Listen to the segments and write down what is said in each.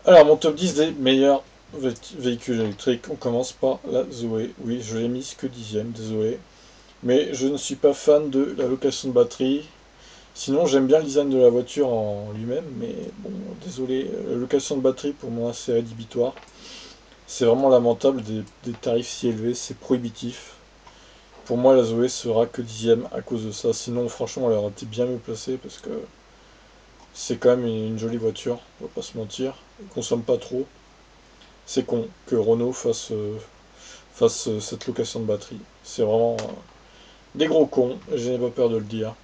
Alors, mon top 10 des meilleurs véhicules électriques, on commence par la Zoé. Oui, je l'ai mise que dixième, désolé. Mais je ne suis pas fan de la location de batterie. Sinon, j'aime bien le design de la voiture en lui-même, mais bon, désolé, la location de batterie pour moi c'est rédhibitoire. C'est vraiment lamentable des tarifs si élevés, c'est prohibitif. Pour moi, la Zoé sera que dixième à cause de ça. Sinon, franchement, elle aurait été bien mieux placée parce que c'est quand même une jolie voiture, on va pas se mentir. Elle consomme pas trop. C'est con que Renault fasse cette location de batterie. C'est vraiment des gros cons, et je n'ai pas peur de le dire.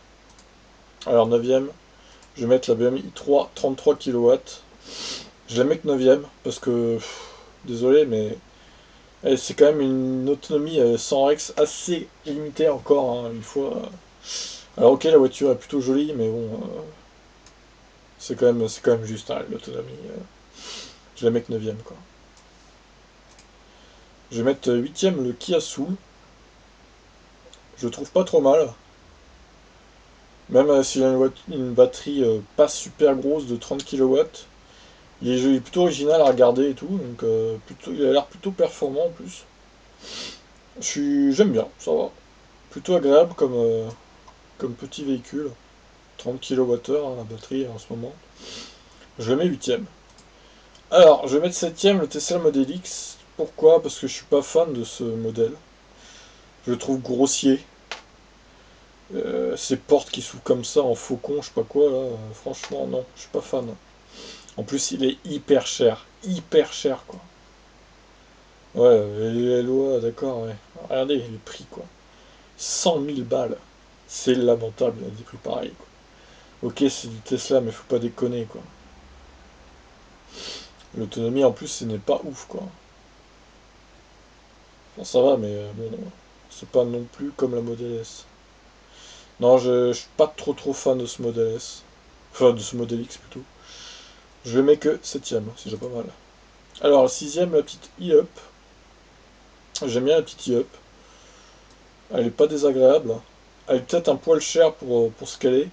Alors, neuvième, je vais mettre la BM i3 33 kW. Je la mets que 9 parce que, désolé, mais c'est quand même une autonomie sans Rex assez limitée encore, hein, une fois. Alors, ok, la voiture est plutôt jolie, mais bon, c'est quand même juste hein, l'autonomie. Je la mets que 9 quoi. Je vais mettre huitième le Kia Soul. Je le trouve pas trop mal. Même s'il a une batterie pas super grosse de 30 kW, il est plutôt original à regarder et tout, donc il a l'air plutôt performant en plus. J'aime bien, ça va. Plutôt agréable comme petit véhicule. 30 kWh la batterie en ce moment. Je le mets huitième. Alors, je vais mettre septième le Tesla Model X. Pourquoi? Parce que je suis pas fan de ce modèle. Je le trouve grossier. Ces portes qui s'ouvrent comme ça en faucon, je sais pas quoi là, franchement non, je suis pas fan. En plus, il est hyper cher quoi. Ouais, les LOA, d'accord, ouais. Regardez les prix quoi. 100 000 balles. C'est lamentable, il y a des prix pareils quoi. Ok, c'est du Tesla, mais faut pas déconner quoi. L'autonomie en plus, ce n'est pas ouf quoi. Enfin, ça va, mais bon, c'est pas non plus comme la Model S. Non, je suis pas trop fan de ce Model S. Enfin, de ce Model X plutôt. Je le mets que septième, c'est déjà pas mal. Alors, sixième, la petite e-up. J'aime bien la petite e-up. Elle est pas désagréable. Elle est peut-être un poil chère pour ce qu'elle est.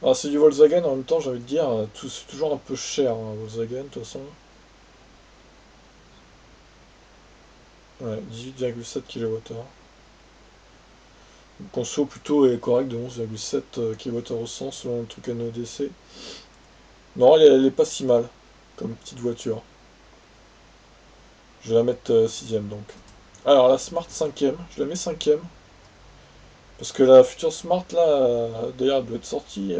Alors, c'est du Volkswagen, en même temps, j'ai envie de dire, c'est toujours un peu cher, hein, Volkswagen, de toute façon. Ouais, 18,7 kWh. Le conso plutôt est correct de 11,7 kWh au 100 selon le truc NEDC. Non, elle est pas si mal comme petite voiture. Je vais la mettre sixième donc. Alors, la Smart cinquième, je la mets cinquième. Parce que la future Smart, là, d'ailleurs, elle doit être sortie.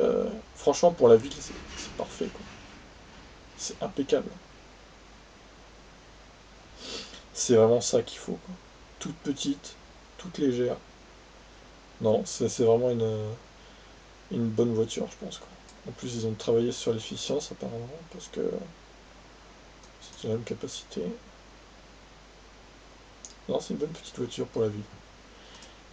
Franchement, pour la ville, c'est parfait, quoi. C'est impeccable. C'est vraiment ça qu'il faut, quoi. Toute petite, toute légère. Non, c'est vraiment une bonne voiture, je pense, quoi. En plus, ils ont travaillé sur l'efficience, apparemment, parce que c'est la même capacité. Non, c'est une bonne petite voiture pour la ville.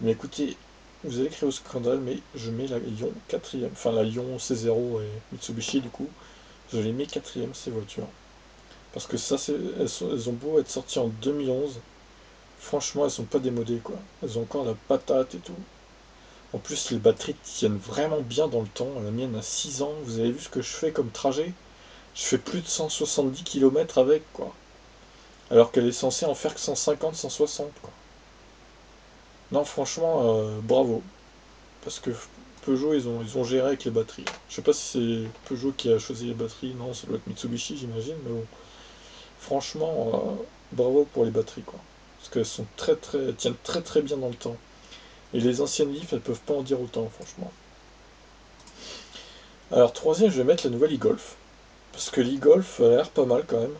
Mais écoutez, vous allez créer au scandale, mais je mets la Lyon quatrième. Enfin, la Lyon C0 et Mitsubishi, du coup. Je les mets quatrième, ces voitures. Parce que ça, elles ont beau être sorties en 2011, franchement, elles sont pas démodées, quoi. Elles ont encore la patate et tout. En plus, les batteries tiennent vraiment bien dans le temps. La mienne a 6 ans. Vous avez vu ce que je fais comme trajet? Je fais plus de 170 km avec, quoi. Alors qu'elle est censée en faire que 150, 160, quoi. Non, franchement, bravo. Parce que Peugeot, ils ont géré avec les batteries. Je sais pas si c'est Peugeot qui a choisi les batteries. Non, ça doit être Mitsubishi, j'imagine. Mais bon, franchement, bravo pour les batteries, quoi. Parce qu'elles sont elles tiennent très bien dans le temps. Et les anciennes Leaf, elles peuvent pas en dire autant, franchement. Alors, troisième, je vais mettre la nouvelle e-Golf. Parce que l'e-Golf, elle a l'air pas mal quand même.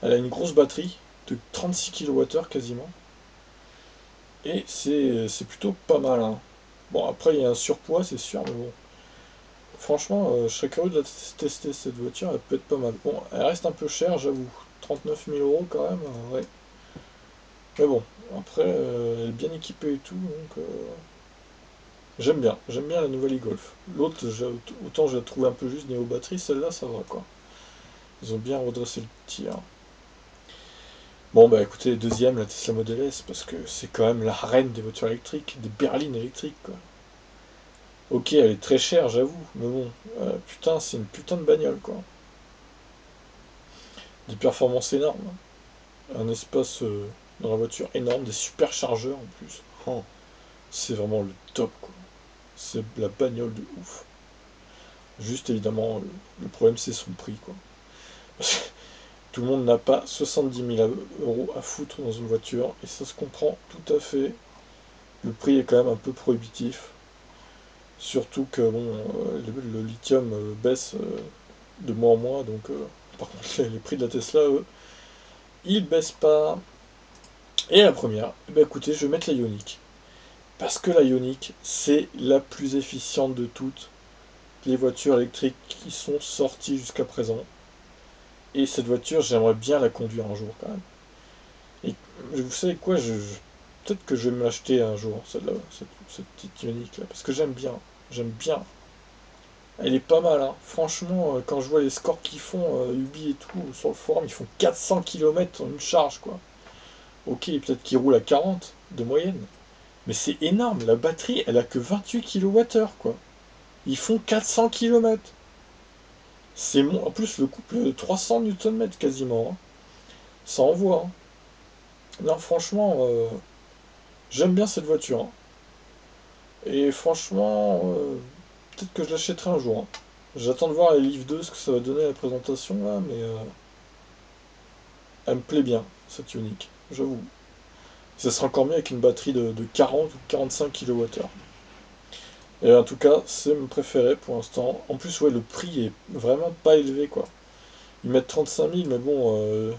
Elle a une grosse batterie de 36 kWh quasiment. Et c'est plutôt pas mal, hein. Bon, après, il y a un surpoids, c'est sûr, mais bon. Franchement, je serais curieux de tester cette voiture, elle peut être pas mal. Bon, elle reste un peu chère, j'avoue. 39 000 € quand même, ouais. Mais bon, après, elle est bien équipée et tout, donc j'aime bien la nouvelle e-Golf. L'autre, autant je la trouve un peu juste niveau batterie, celle-là, ça va quoi. Ils ont bien redressé le tir. Bon, bah écoutez, deuxième, la Tesla Model S, parce que c'est quand même la reine des voitures électriques, des berlines électriques, quoi. Ok, elle est très chère, j'avoue, mais bon, putain, c'est une putain de bagnole, quoi. des performances énormes, un espace dans la voiture énorme, des superchargeurs en plus. Oh, c'est vraiment le top, quoi. C'est la bagnole de ouf. Juste évidemment, le problème c'est son prix, quoi. Tout le monde n'a pas 70 000 € à foutre dans une voiture, et ça se comprend tout à fait. Le prix est quand même un peu prohibitif. Surtout que bon, le lithium baisse de mois en mois, donc par contre les prix de la Tesla, eux, ils baissent pas. Et la première, eh ben, écoutez, je vais mettre la Ioniq. Parce que la Ioniq, c'est la plus efficiente de toutes les voitures électriques qui sont sorties jusqu'à présent. Et cette voiture, j'aimerais bien la conduire un jour quand même. Et vous savez quoi, peut-être que je vais me l'acheter un jour, celle-là, cette petite Ioniq là, parce que j'aime bien. J'aime bien. Elle est pas mal, hein. Franchement, quand je vois les scores qu'ils font, Ubi et tout, sur le forum, ils font 400 km en une charge, quoi. Ok, peut-être qu'ils roulent à 40 de moyenne. Mais c'est énorme, la batterie, elle a que 28 kWh, quoi. Ils font 400 km. En plus, le couple 300 Nm quasiment, hein. Ça envoie, hein. Non, franchement, j'aime bien cette voiture, hein. Et franchement, peut-être que je l'achèterai un jour, hein. J'attends de voir les livres 2, ce que ça va donner à la présentation, là, mais elle me plaît bien, cette Ioniq, j'avoue. Ça sera encore mieux avec une batterie de 40 ou 45 kWh. Et en tout cas, c'est mon préféré pour l'instant. En plus, ouais, le prix est vraiment pas élevé, quoi. Ils mettent 35 000, mais bon,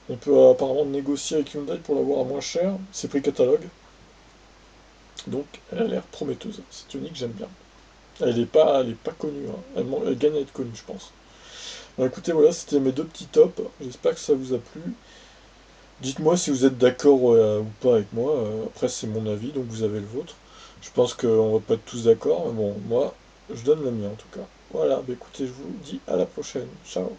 on peut apparemment négocier avec Hyundai pour l'avoir à moins cher. C'est prix catalogue. Donc, elle a l'air prometteuse. Cette Ioniq, j'aime bien. Elle est pas connue, hein. Elle gagne à être connue, je pense. Bon, écoutez, voilà, c'était mes deux petits tops. J'espère que ça vous a plu. Dites-moi si vous êtes d'accord ou pas avec moi. Après, c'est mon avis, donc vous avez le vôtre. Je pense qu'on va pas être tous d'accord, mais bon, moi, je donne le mien en tout cas. Voilà, bah écoutez, je vous dis à la prochaine. Ciao.